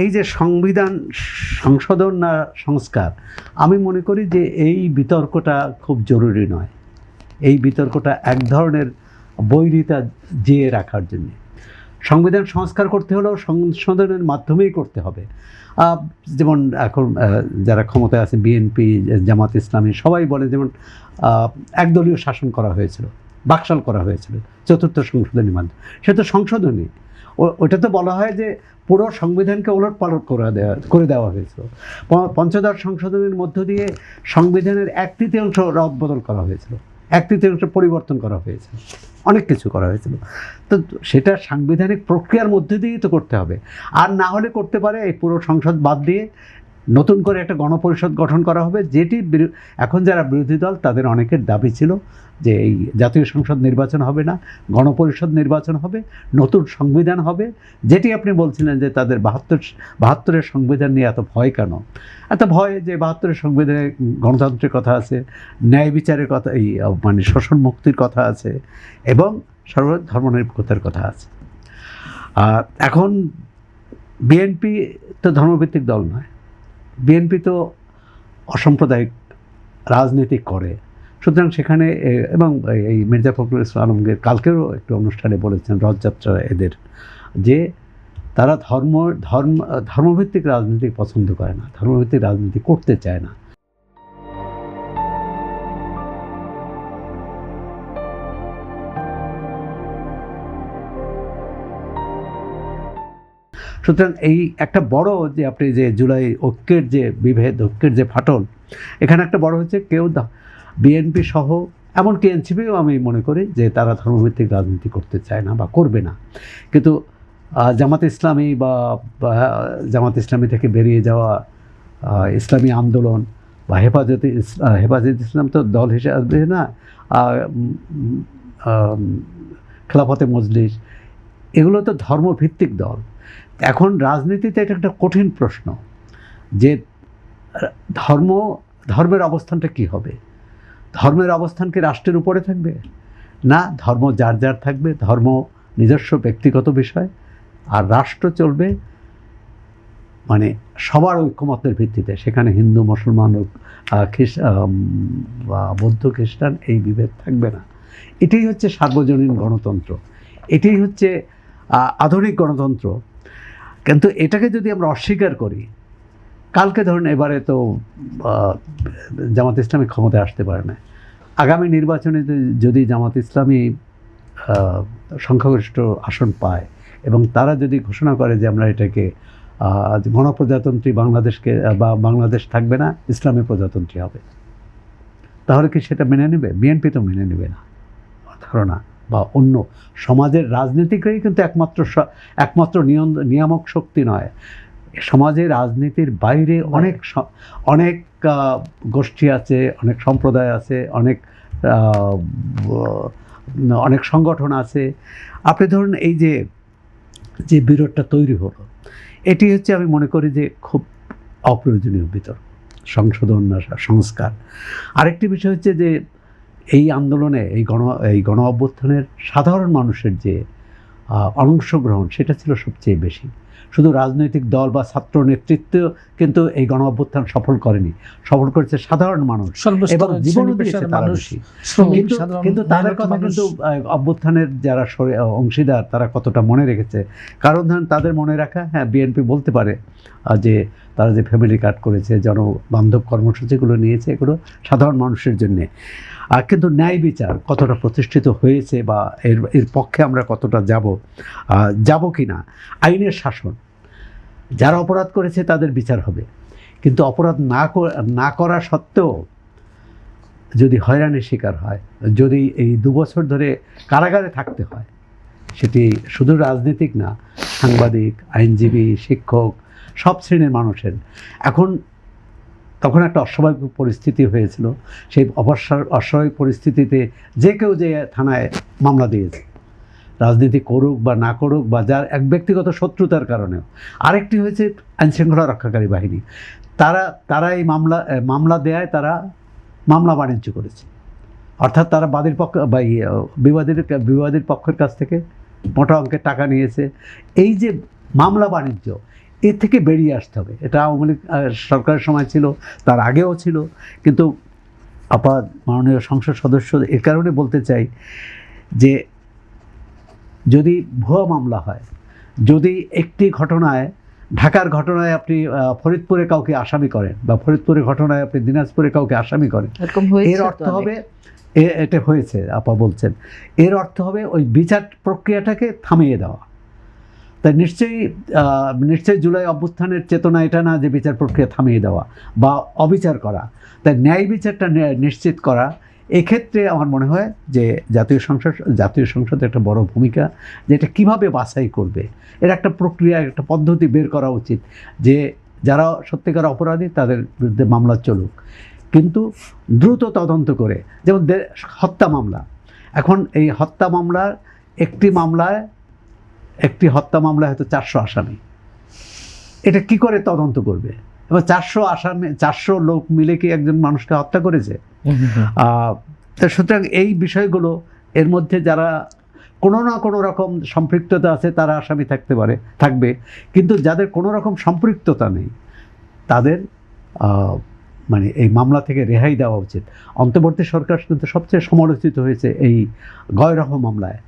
এই যে সংবিধান সংশোধন না সংস্কার, আমি মনে করি যে এই বিতর্কটা খুব জরুরি নয়। এই বিতর্কটা এক ধরনের বৈরিতা জিয়ে রাখার জন্য। সংবিধান সংস্কার করতে হলেও সংশোধনের মাধ্যমেই করতে হবে। যেমন এখন যারা ক্ষমতায় আছে, বিএনপি, জামাত ইসলামী, সবাই বলে যেমন একদলীয় শাসন করা হয়েছিল, বাকশাল করা হয়েছিল চতুর্থ সংশোধনীর মাধ্যমে। সে তো সংশোধনী, ওটা তো বলা হয় যে পুরো সংবিধানকে ওলটপালট করে দেওয়া হয়েছিল। পঞ্চদশ সংশোধনীর মধ্য দিয়ে সংবিধানের 1/3 রদবদল করা হয়েছিল, 1/3 পরিবর্তন করা হয়েছিল, অনেক কিছু করা হয়েছিল। তো সেটা সাংবিধানিক প্রক্রিয়ার মধ্যে দিয়েই তো করতে হবে। আর না হলে করতে পারে এই পুরো সংসদ বাদ দিয়ে নতুন করে একটা গণপরিষদ গঠন করা হবে, যেটি এখন যারা বিরোধী দল তাদের অনেকের দাবি ছিল যে এই জাতীয় সংসদ নির্বাচন হবে না, গণপরিষদ নির্বাচন হবে, নতুন সংবিধান হবে। যেটি আপনি বলছিলেন যে তাদের 72-এর সংবিধান নিয়ে এত ভয় কেন? এত ভয় যে 72-এর সংবিধানে গণতন্ত্রের কথা আছে, ন্যায় বিচারের কথা, এই মানে শোষণ মুক্তির কথা আছে, এবং ধর্মনিরপেক্ষতার কথা আছে। এখন বিএনপি তো ধর্মভিত্তিক দল নয়, বিএনপি তো অসাম্প্রদায়িক রাজনীতি করে। সুতরাং সেখানে এবং এই মির্জা ফখরুল ইসলাম আলমগীর কালকেও একটু অনুষ্ঠানে বলেছেন, রথযাত্রা এদের, যে তারা ধর্মভিত্তিক রাজনীতি পছন্দ করে না, ধর্মভিত্তিক রাজনীতি করতে চায় না। সুতরাং এই একটা বড় যে আপনি যে জুলাই ঐক্যের যে বিভেদ, ঐক্যের যে ফাটল, এখানে একটা বড় হচ্ছে কেউ বিএনপি সহ, এমনকি এনসিপিও আমি মনে করি যে তারা ধর্মভিত্তিক রাজনীতি করতে চায় না বা করবে না। কিন্তু জামাত ইসলামী বা জামাত ইসলামী থেকে বেরিয়ে যাওয়া ইসলামী আন্দোলন বা হেফাজতে ইসলাম তো দল হিসেবে না, খেলাফতে মজলিস, এগুলো তো ধর্মভিত্তিক দল। এখন রাজনীতিতে এটা একটা কঠিন প্রশ্ন যে ধর্মের অবস্থানটা কি হবে। ধর্মের অবস্থান কি রাষ্ট্রের উপরে থাকবে? না, ধর্ম যার যার থাকবে, ধর্ম নিজস্ব ব্যক্তিগত বিষয়, আর রাষ্ট্র চলবে মানে সবার ঐক্যমতের ভিত্তিতে। সেখানে হিন্দু, মুসলমান, বৌদ্ধ, খ্রিস্টান এই বিভেদ থাকবে না। এটাই হচ্ছে সার্বজনীন গণতন্ত্র, এটাই হচ্ছে আধুনিক গণতন্ত্র। কিন্তু এটাকে যদি আমরা অস্বীকার করি, কালকে ধরুন এবারে তো জামাত ইসলামী ক্ষমতায় আসতে পারে না, আগামী নির্বাচনে যদি জামাত ইসলামী সংখ্যাগরিষ্ঠ আসন পায় এবং তারা যদি ঘোষণা করে যে আমরা এটাকে গণপ্রজাতন্ত্রী বাংলাদেশকে, বা বাংলাদেশ থাকবে না, ইসলামী প্রজাতন্ত্রী হবে, তাহলে কি সেটা মেনে নেবে? বিএনপি তো মেনে নেবে না ধারণা, বা অন্য সমাজের রাজনীতিকরাই কিন্তু একমাত্র নিয়ামক শক্তি নয়। সমাজের রাজনীতির বাইরে অনেক গোষ্ঠী আছে, অনেক সম্প্রদায় আছে, অনেক সংগঠন আছে। আপনি ধরুন এই যে বিরোধটা তৈরি হলো, এটি হচ্ছে আমি মনে করি যে খুব অপ্রয়োজনীয় বিতর্ক, সংশোধন না সংস্কার। আরেকটি বিষয় হচ্ছে যে এই আন্দোলনে এই গণ অভ্যুত্থানের সাধারণ মানুষের যে অংশগ্রহণ, সেটা ছিল সবচেয়ে বেশি। শুধু রাজনৈতিক দল বা ছাত্র নেতৃত্ব কিন্তু এই গণ অভ্যুত্থান সফল করেনি, সফল করেছে সাধারণ মানুষ, এবং জীবনও দিয়েছে তারা বেশি। কিন্তু তাদের কথা কিন্তু অভ্যুত্থানের যারা অংশীদার তারা কতটা মনে রেখেছে? কারণ ধরেন তাদের মনে রাখা, হ্যাঁ বিএনপি বলতে পারে যে তারা যে ফ্যামিলি কার্ড করেছে, জনবান্ধব কর্মসূচিগুলো নিয়েছে, এগুলো সাধারণ মানুষের জন্যে। কিন্তু ন্যায় বিচার কতটা প্রতিষ্ঠিত হয়েছে, বা এর পক্ষে আমরা কতটা যাব কি না? আইনের শাসন, যারা অপরাধ করেছে তাদের বিচার হবে, কিন্তু অপরাধ না করা সত্ত্বেও যদি হয়রানির শিকার হয়, যদি এই 2 বছর ধরে কারাগারে থাকতে হয়, সেটি শুধু রাজনীতিক না, সাংবাদিক, আইনজীবী, শিক্ষক, সব শ্রেণীর মানুষের তখন একটা অস্বাভাবিক পরিস্থিতি হয়েছিল। সেই অস্বাভাবিক পরিস্থিতিতে যে কেউ যে থানায় মামলা দিয়েছে, রাজনীতি করুক বা না করুক, বা যার এক ব্যক্তিগত শত্রুতার কারণেও। আরেকটি হয়েছে আইনশৃঙ্খলা রক্ষাকারী বাহিনী, তারা এই মামলা দেয়, তারা মামলা বাণিজ্য করেছে, অর্থাৎ তারা বাদীর পক্ষ বা বিবাদীর পক্ষের কাছ থেকে মোটা অঙ্কের টাকা নিয়েছে। এই যে মামলা বাণিজ্য, এর থেকে বেরিয়ে আসতে হবে। এটা আওয়ামী লীগ সরকারের সময় ছিল, তার আগেও ছিল, কিন্তু মাননীয় সংসদ সদস্য এর কারণে বলতে চাই যে যদি ভুয়া মামলা হয়, যদি একটি ঘটনায়, ঢাকার ঘটনায় আপনি ফরিদপুরে কাউকে আসামি করেন, বা ফরিদপুরের ঘটনায় আপনি দিনাজপুরে কাউকে আসামি করেন, এর অর্থ হবে, এটা হয়েছে আপা বলছেন, এর অর্থ হবে ওই বিচার প্রক্রিয়াটাকে থামিয়ে দেওয়া। তাই নিশ্চয়ই জুলাই অভ্যুত্থানের চেতনা এটা না যে বিচার প্রক্রিয়া থামিয়ে দেওয়া বা অবিচার করা। তাই ন্যায় বিচারটা নিশ্চিত করা, এক্ষেত্রে আমার মনে হয় যে জাতীয় সংসদের একটা বড় ভূমিকা, যে এটা কীভাবে বাছাই করবে, এর একটা প্রক্রিয়া, একটা পদ্ধতি বের করা উচিত, যে যারা সত্যিকার অপরাধী তাদের বিরুদ্ধে মামলা চলুক, কিন্তু দ্রুত তদন্ত করে। যেমন হত্যা মামলা, এখন এই হত্যা মামলার একটি হত্যা মামলায় হয়তো 400 আসামি, এটা কি করে তদন্ত করবে? এবার 400 লোক মিলে কি একজন মানুষকে হত্যা করেছে? সুতরাং এই বিষয়গুলো, এর মধ্যে যারা কোনো না কোনো রকম সম্পৃক্ততা আছে তারা আসামি থাকবে, কিন্তু যাদের কোনো রকম সম্পৃক্ততা নেই তাদের মানে এই মামলা থেকে রেহাই দেওয়া উচিত। অন্তর্বর্তী সরকার কিন্তু সবচেয়ে সমালোচিত হয়েছে এই গয়রহ মামলায়।